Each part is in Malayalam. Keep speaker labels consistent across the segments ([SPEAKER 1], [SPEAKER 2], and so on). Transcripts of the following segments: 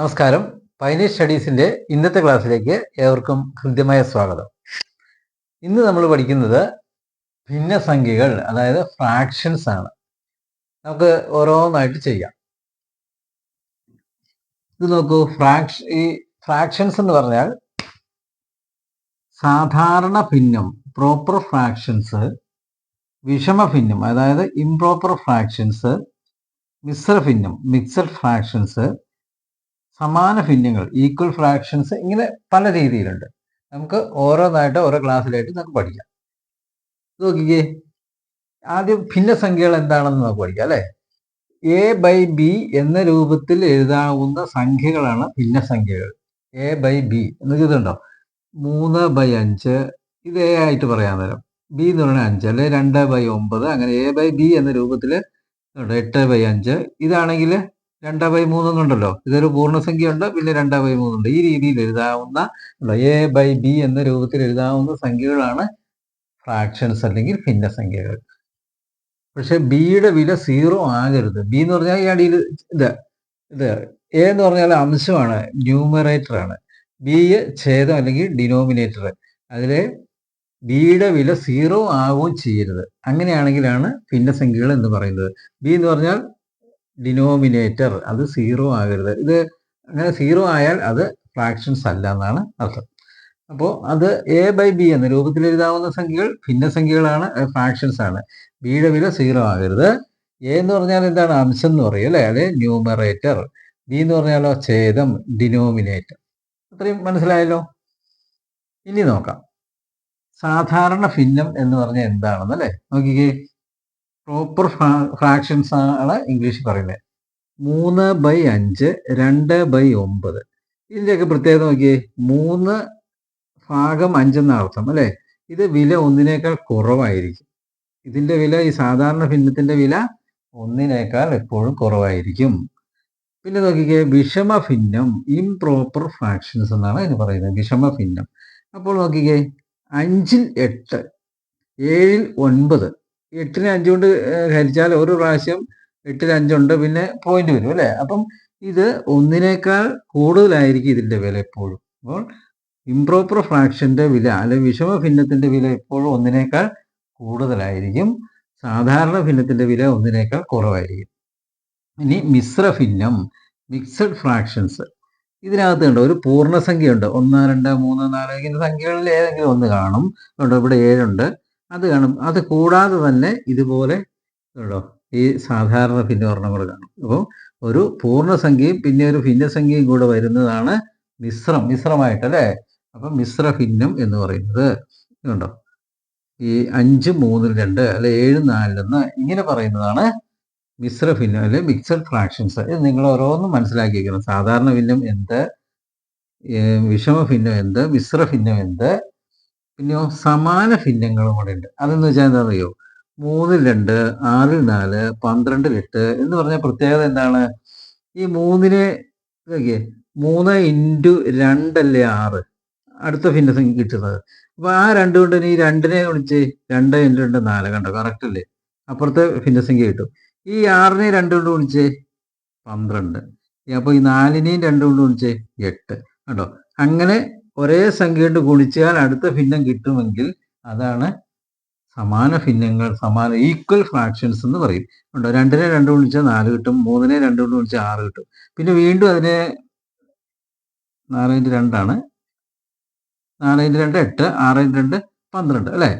[SPEAKER 1] നമസ്കാരം. പൈനീർ സ്റ്റഡീസിന്റെ ഇന്നത്തെ ക്ലാസ്സിലേക്ക് ഏവർക്കും ഹൃദ്യമായ സ്വാഗതം. ഇന്ന് നമ്മൾ പഠിക്കുന്നത് ഭിന്നസംഖ്യകൾ, അതായത് ഫ്രാക്ഷൻസ് ആണ്. നമുക്ക് ഓരോന്നായിട്ട് ചെയ്യാം. ഇത് നോക്കൂ, ഈ ഫ്രാക്ഷൻസ് എന്ന് പറഞ്ഞാൽ സാധാരണ ഭിന്നം പ്രോപ്പർ ഫ്രാക്ഷൻസ്, വിഷമഭിന്നം അതായത് ഇംപ്രോപ്പർ ഫ്രാക്ഷൻസ്, മിശ്രഭിന്നം മിക്സഡ് ഫ്രാക്ഷൻസ്, സമാന ഭിന്നങ്ങൾ ഈക്വൽ ഫ്രാക്ഷൻസ്, ഇങ്ങനെ പല രീതിയിലുണ്ട്. നമുക്ക് ഓരോന്നായിട്ട് ഓരോ ക്ലാസ്സിലായിട്ട് നമുക്ക് പഠിക്കാം. നോക്കിക്കേ, ആദ്യം ഭിന്നസംഖ്യകൾ എന്താണെന്ന് നമുക്ക് പഠിക്കാം അല്ലെ. എ ബൈ ബി എന്ന രൂപത്തിൽ എഴുതാവുന്ന സംഖ്യകളാണ് ഭിന്നസംഖ്യകൾ. എ ബൈ ബി എന്ന് ഇതുണ്ടോ, 3/5 ഇത് എ ആയിട്ട് പറയാൻ നേരം, ബി എന്ന് പറഞ്ഞാൽ 5 അല്ലെ 2/9, അങ്ങനെ എ ബൈ ബി എന്ന രൂപത്തിൽ 8/5. ഇതാണെങ്കിൽ 2/3 എന്നുണ്ടല്ലോ, ഇതൊരു പൂർണ്ണസംഖ്യ ഉണ്ട്, പിന്നെ 2/3 ഉണ്ട്. ഈ രീതിയിൽ എഴുതാവുന്ന എ ബൈ ബി എന്ന രൂപത്തിൽ എഴുതാവുന്ന സംഖ്യകളാണ് ഫ്രാക്ഷൻസ് അല്ലെങ്കിൽ ഭിന്നസംഖ്യകൾ. പക്ഷെ ബിയുടെ വില 0 ആകരുത്. ബി എന്ന് പറഞ്ഞാൽ ഈ അടിയിൽ ഇത് എ എന്ന് പറഞ്ഞാൽ അംശമാണ്, ന്യൂമറേറ്റർ ആണ്. ബി ഛേദം അല്ലെങ്കിൽ ഡിനോമിനേറ്റർ. അതിലെ ബിയുടെ വില 0 ആവുകയും ചെയ്യരുത്. അങ്ങനെയാണെങ്കിലാണ് ഭിന്നസംഖ്യകൾ എന്ന് പറയുന്നത്. ബി എന്ന് പറഞ്ഞാൽ ഡിനോമിനേറ്റർ, അത് 0 ആകരുത്. ഇത് അങ്ങനെ 0 ആയാൽ അത് ഫ്രാക്ഷൻസ് അല്ല എന്നാണ് അർത്ഥം. അപ്പോൾ അത് എ ബൈ ബി എന്ന രൂപത്തിൽ എഴുതാവുന്ന സംഖ്യകൾ ഭിന്നസംഖ്യകളാണ്, ഫ്രാക്ഷൻസ് ആണ്. ബിയുടെ വില 0 ആകരുത്. എ എന്ന് പറഞ്ഞാൽ എന്താണ്, അംശം എന്ന് പറയും അല്ലെ, അല്ലെ ന്യൂമറേറ്റർ. ബി എന്ന് പറഞ്ഞാലോ ഛേദം, ഡിനോമിനേറ്റർ. അത്രയും മനസ്സിലായല്ലോ. ഇനി നോക്കാം, സാധാരണ ഭിന്നം എന്ന് പറഞ്ഞാൽ എന്താണെന്ന് അല്ലെ. നോക്കിക്കേ, പ്രോപ്പർ ഫ്രാക്ഷൻസ് ആണ് ഇംഗ്ലീഷിൽ പറയുന്നത്. 3/5, 2/9. ഇതിൻ്റെയൊക്കെ പ്രത്യേകത നോക്കിയേ, 3/5 എന്ന അർത്ഥം അല്ലെ. ഇത് വില 1 കുറവായിരിക്കും. ഇതിന്റെ വില, ഈ സാധാരണ ഭിന്നത്തിന്റെ വില 1 എപ്പോഴും കുറവായിരിക്കും. പിന്നെ നോക്കിക്കേ, വിഷമഭിന്നം ഇംപ്രോപ്പർ ഫ്രാക്ഷൻസ് എന്നാണ് അതിന് പറയുന്നത്, വിഷമഭിന്നം. അപ്പോൾ നോക്കിക്കേ, 5ൽ 8, 7ൽ 9. 8നെ 5 കൊണ്ട് ഹരിച്ചാൽ ഒരു പ്രാവശ്യം 8ൽ 5 ഉണ്ട്, പിന്നെ പോയിന്റ് വരും അല്ലെ. അപ്പം ഇത് 1 കൂടുതലായിരിക്കും ഇതിന്റെ വില എപ്പോഴും. അപ്പോൾ ഇംപ്രോപ്പർ ഫ്രാക്ഷന്റെ വില അല്ലെ വിഷമഭിന്നത്തിന്റെ വില എപ്പോഴും 1 കൂടുതലായിരിക്കും. സാധാരണ ഭിന്നത്തിന്റെ വില 1 കുറവായിരിക്കും. ഇനി മിശ്രഭിന്നം, മിക്സഡ് ഫ്രാക്ഷൻസ്. ഇതിനകത്ത് ഉണ്ട് ഒരു പൂർണ്ണസംഖ്യ ഉണ്ട്, 1, 2, 3, 4 ഇങ്ങനെ സംഖ്യകളിൽ ഏതെങ്കിലും ഒന്ന് കാണും. ഇവിടെ 7 ഉണ്ട്, അത് കാണും. അത് കൂടാതെ തന്നെ ഇതുപോലെ ഉണ്ടോ, ഈ സാധാരണ ഭിന്നവർണ്ണം കൂടെ കാണും. അപ്പോൾ ഒരു പൂർണ്ണസംഖ്യയും പിന്നെ ഒരു ഭിന്നസംഖ്യയും കൂടെ വരുന്നതാണ് മിശ്രമായിട്ട് അല്ലേ. അപ്പം മിശ്രഭിന്നം എന്ന് പറയുന്നത് ഇതുണ്ടോ, ഈ 5, 3, 2 അല്ലെ 7, 4 1 ഇങ്ങനെ പറയുന്നതാണ് മിശ്രഭിന്നം അല്ലെ മിക്സഡ് ഫ്രാക്ഷൻസ്. ഇത് നിങ്ങൾ ഓരോന്നും മനസ്സിലാക്കി വയ്ക്കണം. സാധാരണ ഭിന്നം എന്ത്, വിഷമഭിന്നം എന്ത്, മിശ്രഭിന്നം എന്ത്, പിന്നെയോ സമാന ഭിന്നങ്ങളും കൂടെ ഉണ്ട്. അതെന്ന് വെച്ചാൽ എന്താണെന്നറിയോ, 3ൽ 2, 6ൽ 4, 12ൽ 8 എന്ന് പറഞ്ഞ പ്രത്യേകത എന്താണ്? ഈ 3നെ 3 × 2 അല്ലേ 6, അടുത്ത ഭിന്നസംഖ്യ കിട്ടുന്നത്. അപ്പൊ ആ 2 കൊണ്ട് ഈ 2നെ വിളിച്ച് 2 × 2 4, കണ്ടോ, കറക്റ്റ് അല്ലേ. അപ്പുറത്തെ ഭിന്നസംഖ്യ കിട്ടും. ഈ 6നെ 2 കൊണ്ട് വിളിച്ച് 12. അപ്പൊ ഈ 4നെയും 2 കൊണ്ട് വിളിച്ച് 8, കണ്ടോ. അങ്ങനെ ഒരേ സംഖ്യ കൊണ്ട് ഗുണിച്ചാൽ അടുത്ത ഭിന്നം കിട്ടുമെങ്കിൽ അതാണ് സമാന ഭിന്നങ്ങൾ, സമാന ഈക്വൽ ഫ്രാക്ഷൻസ് എന്ന് പറയും. ഉണ്ടോ, 2നെ 2 വിളിച്ചാൽ 4 കിട്ടും, 3നെ 2 കൊണ്ട് വിളിച്ചാൽ 6 കിട്ടും. പിന്നെ വീണ്ടും അതിനെ 4 × 2 ആണ്, 4 × 2 8, 6 × 2 12 അല്ലേ.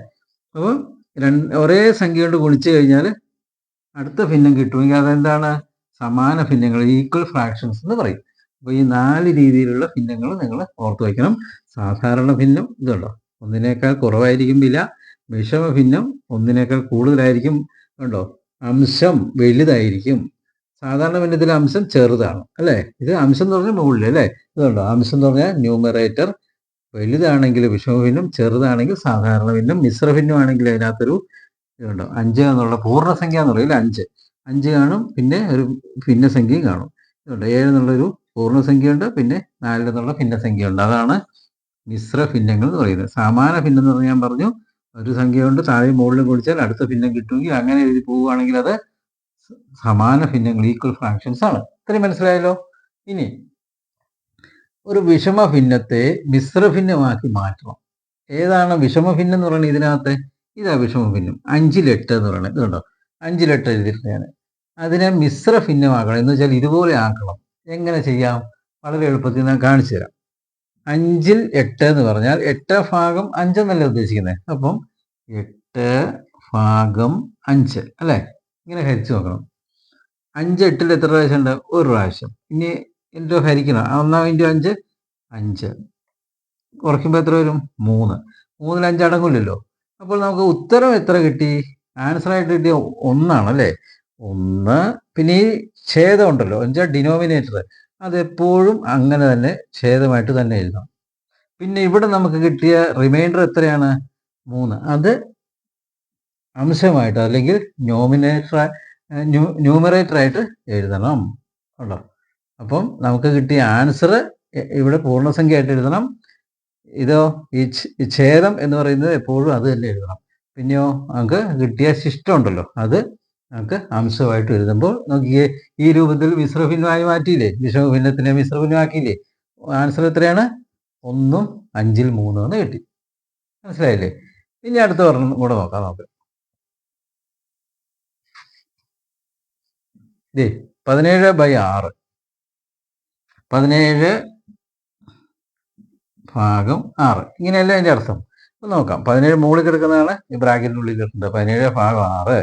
[SPEAKER 1] അപ്പോൾ ഒരേ സംഖ്യ കൊണ്ട് ഗുണിച്ചു കഴിഞ്ഞാൽ അടുത്ത ഭിന്നം കിട്ടുമെങ്കിൽ അതെന്താണ്, സമാന ഭിന്നങ്ങൾ, ഈക്വൽ ഫ്രാക്ഷൻസ് എന്ന് പറയും. അപ്പോൾ ഈ 4 രീതിയിലുള്ള ഭിന്നങ്ങൾ നിങ്ങൾ ഓർത്തു വയ്ക്കണം. സാധാരണ ഭിന്നം ഇതുണ്ടോ, 1 കുറവായിരിക്കും വില. വിഷമഭിന്നം 1 കൂടുതലായിരിക്കും, കണ്ടോ. അംശം വലുതായിരിക്കും. സാധാരണ ഭിന്നത്തിൽ അംശം ചെറുതാണ് അല്ലേ. ഇത് അംശം എന്ന് പറഞ്ഞാൽ മുകളിൽ അല്ലേ. ഇതുണ്ടോ, അംശം എന്ന് പറഞ്ഞാൽ ന്യൂമറേറ്റർ വലുതാണെങ്കിൽ വിഷമഭിന്നം, ചെറുതാണെങ്കിൽ സാധാരണ ഭിന്നം. മിശ്രഭിന്നമാണെങ്കിൽ അതിനകത്തൊരു ഇതുണ്ടോ, 5 എന്നുള്ള പൂർണ്ണസംഖ്യ എന്ന് പറയില്ല, 5 കാണും, പിന്നെ ഒരു ഭിന്നസംഖ്യയും കാണും. ഇതുണ്ട്, 7 എന്നുള്ളൊരു പൂർണ്ണസംഖ്യയുണ്ട്, പിന്നെ 4 എന്നുള്ള ഭിന്നസംഖ്യയുണ്ട്. അതാണ് മിശ്രഭിന്നങ്ങൾ എന്ന് പറയുന്നത്. സമാന ഭിന്നം എന്ന് പറഞ്ഞാൽ ഞാൻ പറഞ്ഞു, ഒരു സംഖ്യ കൊണ്ട് താഴെയും മുകളിലും കുടിച്ചാൽ അടുത്ത ഭിന്നം കിട്ടുമെങ്കിൽ അങ്ങനെ എഴുതി പോവുകയാണെങ്കിൽ അത് സമാന ഭിന്നങ്ങൾ, ഈക്വൽ ഫ്രാക്ഷൻസ് ആണ്. ഇത്രയും മനസ്സിലായല്ലോ. ഇനി ഒരു വിഷമഭിന്നത്തെ മിശ്രഭിന്നമാക്കി മാറ്റണം. ഏതാണ് വിഷമഭിന്നം എന്ന് പറയുന്നത്? ഇതിനകത്ത് ഇതാ വിഷമഭിന്നം. 5ൽ 8 എന്ന് പറയുന്നത്. ഇതുണ്ടോ? 5ൽ 8 എഴുതിയിട്ടാണ്. അതിനെ മിശ്രഭിന്നമാക്കണം എന്ന് വെച്ചാൽ ഇതുപോലെ ആക്കണം. എങ്ങനെ ചെയ്യാം? വളരെ എളുപ്പത്തിൽ ഞാൻ കാണിച്ചു തരാം. 5ൽ 8 എന്ന് പറഞ്ഞാൽ 8 ഭാഗം 5 എന്നല്ലേ ഉദ്ദേശിക്കുന്നത്. അപ്പം 8 ഭാഗം 5 അല്ലേ? ഇങ്ങനെ ഹരിച്ചു നോക്കണം. 5 8ൽ എത്ര പ്രാവശ്യം ഉണ്ട്? ഒരു പ്രാവശ്യം. ഇനി ഇൻറ്റു ഹരിക്കണം. 1 × 5 5. കുറയ്ക്കുമ്പോൾ എത്ര വരും? 3. 3ൽ 5 അടങ്ങില്ലല്ലോ. അപ്പോൾ നമുക്ക് ഉത്തരം എത്ര കിട്ടി? ആൻസറായിട്ട് കിട്ടിയ 1 അല്ലേ? 1. പിന്നെ ഈ ഛേദം ഉണ്ടല്ലോ, എന്നുവെച്ചാൽ ഡിനോമിനേറ്റർ, അതെപ്പോഴും അങ്ങനെ തന്നെ ഛേദമായിട്ട് തന്നെ എഴുതാം. പിന്നെ ഇവിടെ നമുക്ക് കിട്ടിയ റിമൈൻഡർ എത്രയാണ്? 3. അത് അംശമായിട്ട് അല്ലെങ്കിൽ ന്യൂമറേറ്ററായിട്ട് എഴുതണം കേട്ടോ. അപ്പം നമുക്ക് കിട്ടിയ ആൻസർ ഇവിടെ പൂർണ്ണസംഖ്യയായിട്ട് എഴുതണം. ഇതോ ഈ ഛേദം എന്ന് പറയുന്നത് എപ്പോഴും അത് തന്നെ എഴുതണം. പിന്നെയോ നമുക്ക് കിട്ടിയ ശിഷ്ടം ഉണ്ടല്ലോ, അത് നമുക്ക് അംശമായിട്ട് എഴുതുമ്പോൾ നോക്കിയേ, ഈ രൂപത്തിൽ മിശ്രഭിന്നമായി മാറ്റിയില്ലേ? വിഷമഭിന്നത്തിനെ മിശ്രഭിന്നമാക്കിയില്ലേ? ആൻസർ എത്രയാണ്? 1 5ൽ 3 എന്ന് കിട്ടി. മനസ്സിലായില്ലേ? ഇനി അടുത്ത പറഞ്ഞ കൂടെ നോക്കാം നമുക്ക്. 17/6. 17 ഭാഗം 6. ഇങ്ങനെയല്ല അതിൻ്റെ അർത്ഥം. നോക്കാം. 17 മുകളിൽ കിടക്കുന്നതാണ് ഈ ബ്രാക്കറ്റിനുള്ളിൽ കിടക്കുന്നത്. 17 ഭാഗം 6.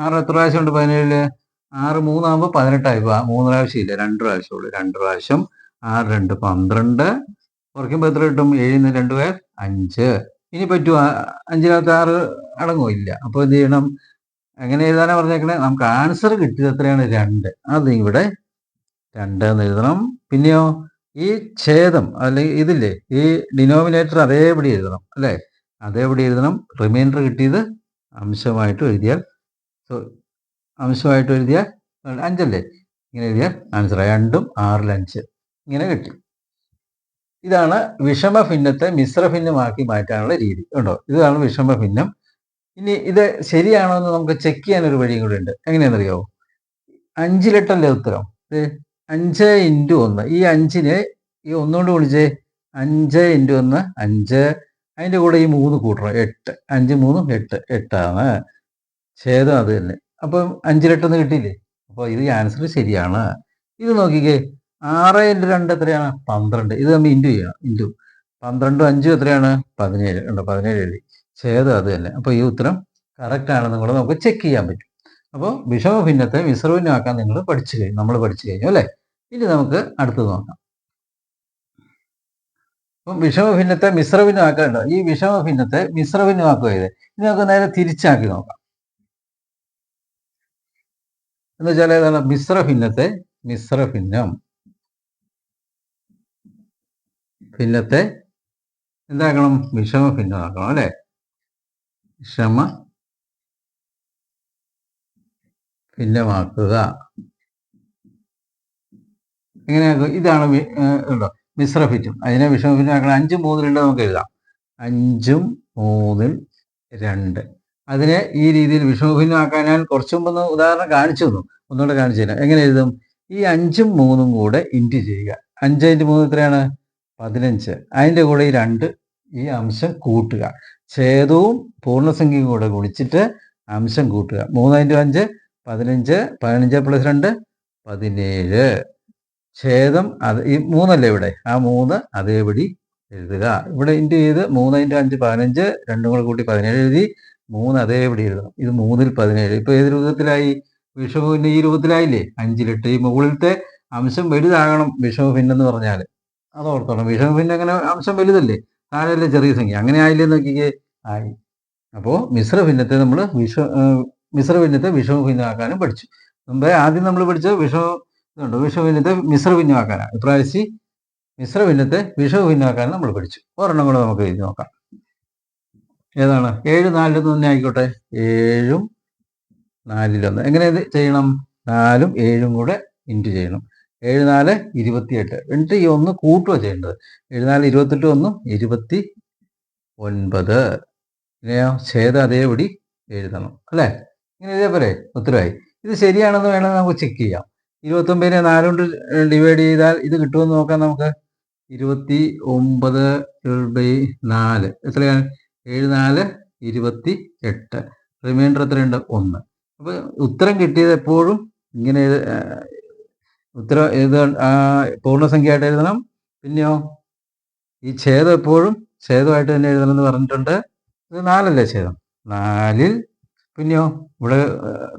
[SPEAKER 1] 6 എത്ര പ്രാവശ്യം ഉണ്ട്? 17 6 3 ആകുമ്പോൾ 18 ആയി. 3 പ്രാവശ്യം ഇല്ല, 2 പ്രാവശ്യമുള്ളൂ. 2 പ്രാവശ്യം. 6 2 12. കുറയ്ക്കുമ്പോൾ എത്ര കിട്ടും? 7 2 പേർ 5. ഇനി പറ്റുമോ? 5-നകത്ത് 6 അടങ്ങുമോ? ഇല്ല. അപ്പോൾ എന്ത് ചെയ്യണം? എങ്ങനെ എഴുതാനാ പറഞ്ഞേക്കണേ? നമുക്ക് ആൻസർ കിട്ടിയത് എത്രയാണ്? 2. അത് ഇവിടെ 2 എന്ന് എഴുതണം. പിന്നെയോ ഈ ഛേദം അല്ലെങ്കിൽ ഇതില്ലേ, ഈ ഡിനോമിനേറ്റർ അതേപടി എഴുതണം അല്ലേ? അതേപടി എഴുതണം. റിമൈൻഡർ കിട്ടിയത് അംശമായിട്ട് എഴുതിയാൽ 5 അല്ലേ? ഇങ്ങനെ എഴുതിയാൽ ആൻസർ 2 6ൽ 5 ഇങ്ങനെ കിട്ടി. ഇതാണ് വിഷമഭിന്നത്തെ മിശ്രഭിന്നമാക്കി മാറ്റാനുള്ള രീതി. കണ്ടോ? ഇതാണ് വിഷമഭിന്നം. ഇനി ഇത് ശരിയാണോ എന്ന് നമുക്ക് ചെക്ക് ചെയ്യാൻ ഒരു വഴിയും കൂടെ ഉണ്ട്. എങ്ങനെയാണെന്നറിയാമോ? 5ൽ 8 അല്ലേ ഉത്തരം? 5 × 1. ഈ 5നെ ഈ 1 കൊണ്ട് ഗുണിച്ചേ. 5 × 1 5. അതിൻ്റെ കൂടെ ഈ 3 കൂട്ടണം. 8. 5 3 8. 8 ആണ്. ഛേദം അത് തന്നെ. അപ്പം 5ൽ 8 എന്ന് കിട്ടിയില്ലേ? അപ്പോൾ ഇത് ആൻസർ ശരിയാണ്. ഇത് നോക്കിക്കേ. 6 × 2 എത്രയാണ്? 12. ഇത് നമ്മൾ ഇൻറ്റു ചെയ്യണം. 12 5 എത്രയാണ്? 17. ഉണ്ടോ? 17 എഴുതി. ഛേദം അത് തന്നെ. അപ്പോൾ ഈ ഉത്തരം കറക്റ്റ് ആണെന്നും കൂടെ നമുക്ക് ചെക്ക് ചെയ്യാൻ പറ്റും. അപ്പോൾ വിഷമഭിന്നത്തെ മിശ്രഭിന്നമാക്കാൻ നമ്മൾ പഠിച്ചു കഴിഞ്ഞു അല്ലേ? ഇനി നമുക്ക് അടുത്തത് നോക്കാം. അപ്പം വിഷമഭിന്നത്തെ മിശ്രഭിന്നമാക്കാനുണ്ടോ? ഈ വിഷമഭിന്നത്തെ മിശ്രഭിന്നമാക്കുക ഇത്. ഇനി നമുക്ക് നേരെ തിരിച്ചാക്കി നോക്കാം. എന്ന് വെച്ചാൽ ഏതാണ്? ഭിന്നത്തെ എന്താക്കണം? വിഷമഭിന്നമാക്കണം അല്ലേ? ഭിന്നമാക്കുക. എങ്ങനെയാക്കും? ഇതാണ് ഉണ്ടോ മിശ്രഭിന്നം. അതിനെ വിഷമഭിന്നമാക്കണം. 5 3 നമുക്ക് എഴുതാം. 5 3 2. അതിനെ ഈ രീതിയിൽ വിഷമഭിന്നമാക്കാൻ ഞാൻ കുറച്ചു മുമ്പ് ഉദാഹരണം കാണിച്ചു തന്നു. ഒന്നുകൂടെ കാണിച്ചു തരാം. എങ്ങനെ എഴുതും? ഈ 5ഉം 3ഉം കൂടെ ഇൻറ്റു ചെയ്യുക. 5 × 3 എത്രയാണ്? 15. അതിൻ്റെ കൂടെ ഈ 2 ഈ അംശം കൂട്ടുക. ഛേദവും പൂർണ്ണസംഖ്യയും കൂടെ ഗുണിച്ചിട്ട് അംശം കൂട്ടുക. 3 × 5 15. 15 + 2 17. ഛേദം അത് ഈ 3 അല്ലേ ഇവിടെ? ആ 3 അതേപടി എഴുതുക. ഇവിടെ ഇൻറ്റു ചെയ്ത് 3 × 5 15. 2 കൂടെ കൂട്ടി 17 എഴുതി. 3 അതേപടി എഴുതണം. ഇത് 3ൽ 17. ഇപ്പോൾ ഏത് രൂപത്തിലായി? വിഷമഭിന്നം ഈ രൂപത്തിലായില്ലേ? 5ൽ 8. ഈ മുകളിലത്തെ അംശം വലുതാകണം വിഷമഭിന്നം എന്ന് പറഞ്ഞാൽ. അത് ഓർത്തോണം. വിഷമഭിന്നം അങ്ങനെ അംശം വലുതല്ലേ? താഴെയല്ലേ ചെറിയ സംഖ്യ. അങ്ങനെ ആയില്ലേ? നോക്കിക്കേ, ആയി. അപ്പോൾ മിശ്രഭിന്നത്തെ നമ്മൾ വിഷമഭിന്നമാക്കാനും പഠിച്ചു. മുമ്പേ ആദ്യം നമ്മൾ പഠിച്ചത് വിഷമഭിന്നത്തെ മിശ്രഭിന്നമാക്കാനാണ്. ഇപ്രാവശ്യം മിശ്രഭിന്നത്തെ വിഷമഭിന്നമാക്കാനും നമ്മൾ പഠിച്ചു. ഒരെണ്ണം കൂടെ നമുക്ക് എഴുതി നോക്കാം. ഏതാണ്? 7 4 തന്നെ ആയിക്കോട്ടെ. 7 4 1. എങ്ങനെ ചെയ്യണം? 4ഉം 7ഉം കൂടെ ഇൻറ്റു ചെയ്യണം. 7 4 28. എന്നിട്ട് ഈ 1 കൂട്ടുക ചെയ്യേണ്ടത്. 7 4 28 1 29. ഇങ്ങനെയോ ഛേദം അതേപടി എഴുതണം അല്ലേ? ഇങ്ങനെ എഴുതിയാൽ പോരെ? ഉത്തരമായി. ഇത് ശരിയാണെന്ന് വേണമെങ്കിൽ നമുക്ക് ചെക്ക് ചെയ്യാം. 29നെ 4 കൊണ്ട് ഡിവൈഡ് ചെയ്താൽ ഇത് കിട്ടുമെന്ന് നോക്കാം നമുക്ക്. 29/4 എത്രയാണ്? 7 4 28. റിമൈൻഡർ എത്രയുണ്ട്? 1. അപ്പോൾ ഉത്തരം കിട്ടിയത് എപ്പോഴും ഇങ്ങനെ ഉത്തരം പൂർണ്ണസംഖ്യയായിട്ട് എഴുതണം. പിന്നെയോ ഈ ഛേദം എപ്പോഴും ഛേദമായിട്ട് തന്നെ എഴുതണം എന്ന് പറഞ്ഞിട്ടുണ്ട്. ഇത് 4 അല്ലേ ഛേദം? 4-ൽ പിന്നെയോ ഇവിടെ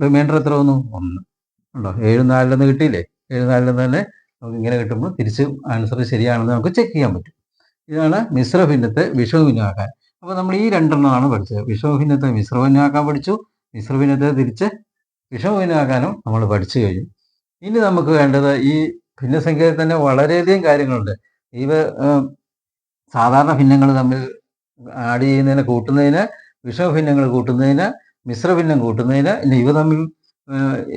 [SPEAKER 1] റിമൈൻഡർ എത്ര വന്നു? 1 ഉണ്ടോ? 7 4 കിട്ടിയില്ലേ? 7 4 തന്നെ നമുക്ക് ഇങ്ങനെ കിട്ടുമ്പോൾ തിരിച്ച് ആൻസർ ശരിയാണെന്ന് നമുക്ക് ചെക്ക് ചെയ്യാൻ പറ്റും. ഇതാണ് മിശ്രഭിന്നത്തെ വിഷമഭിന്നമാക്കാൻ. അപ്പോൾ നമ്മൾ ഈ 2 പഠിച്ചത്. വിഷമഭിന്നത്തെ മിശ്രഭിന്നമാക്കാൻ പഠിച്ചു. മിശ്രഭിന്നത്തെ തിരിച്ച് വിഷമഭിന്നമാക്കാനും നമ്മൾ പഠിച്ചു കഴിഞ്ഞു. ഇനി നമുക്ക് വേണ്ടത് ഈ ഭിന്നസംഖ്യയിൽ തന്നെ വളരെയധികം കാര്യങ്ങളുണ്ട്. ഇവ സാധാരണ ഭിന്നങ്ങൾ തമ്മിൽ ആഡ് ചെയ്യുന്നതിന്, കൂട്ടുന്നതിന്, വിഷമഭിന്നങ്ങൾ കൂട്ടുന്നതിന്, മിശ്രഭിന്നം കൂട്ടുന്നതിന്, ഇവ തമ്മിൽ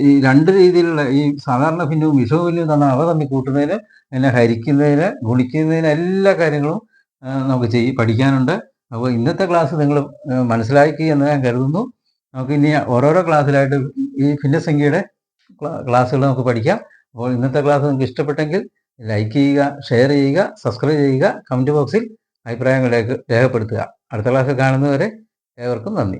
[SPEAKER 1] ഈ 2 രീതിയിലുള്ള ഈ സാധാരണ ഭിന്നവും വിഷമഭിന്നവും തമ്മിൽ അവ തമ്മിൽ കൂട്ടുന്നതിന്, പിന്നെ ഹരിക്കുന്നതിന്, ഗുണിക്കുന്നതിന് എല്ലാ കാര്യങ്ങളും നമുക്ക് പഠിക്കാനുണ്ട്. അപ്പോൾ ഇന്നത്തെ ക്ലാസ് നിങ്ങൾ മനസ്സിലാക്കി എന്ന് ഞാൻ കരുതുന്നു. നമുക്ക് ഇനി ഓരോരോ ക്ലാസ്സിലായിട്ട് ഈ ഭിന്നസംഖ്യയുടെ ക്ലാസ്സുകൾ നമുക്ക് പഠിക്കാം. അപ്പോൾ ഇന്നത്തെ ക്ലാസ് നിങ്ങൾക്ക് ഇഷ്ടപ്പെട്ടെങ്കിൽ ലൈക്ക് ചെയ്യുക, ഷെയർ ചെയ്യുക, സബ്സ്ക്രൈബ് ചെയ്യുക, കമൻറ്റ് ബോക്സിൽ അഭിപ്രായങ്ങൾ രേഖപ്പെടുത്തുക. അടുത്ത ക്ലാസ്സിൽ കാണുന്നവരെ ഏവർക്കും നന്ദി.